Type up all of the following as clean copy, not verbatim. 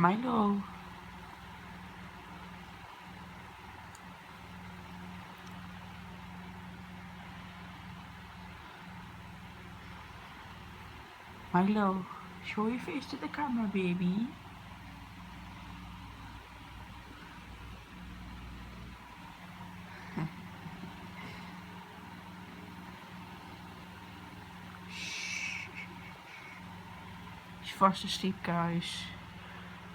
Milo. Milo, show your face to the camera, baby. She's fast asleep, guys.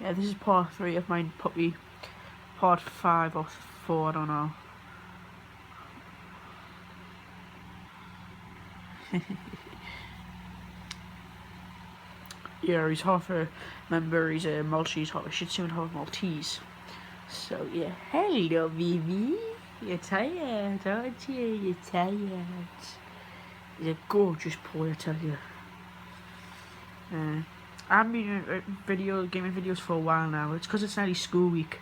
Yeah, this is part 3 of my puppy. Part 5 or 4, I don't know. Yeah, he's half a member, he's a Maltese, he should soon have a Maltese. So yeah, hello baby, you're tired, aren't you? You're tired. He's a gorgeous boy, I tell you. I've been doing gaming videos for a while now. It's because it's nearly school week.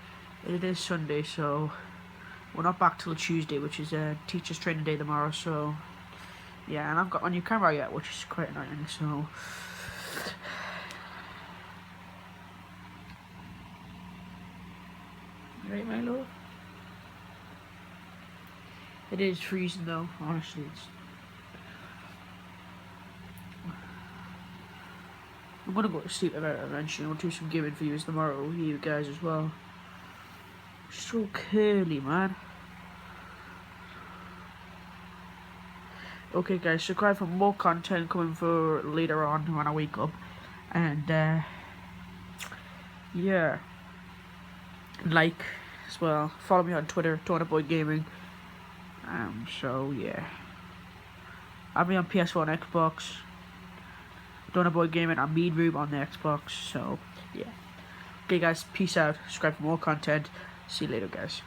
It is Sunday, so we're not back till Tuesday, which is teacher's training day tomorrow. So yeah, and I've got my new camera yet, which is quite annoying. So right, my love. It is freezing though. Honestly, I'm gonna go to sleep eventually. I'll do some gaming videos tomorrow with you guys as well. So curly, man. Okay, guys, subscribe for more content coming for later on when I wake up, and yeah, like as well. Follow me on Twitter, Boy Gaming. So yeah, I'll be on PS4 and Xbox. Boy Gaming and Mean Room on the Xbox. So yeah. Okay, guys, peace out. Subscribe for more content. See you later, guys.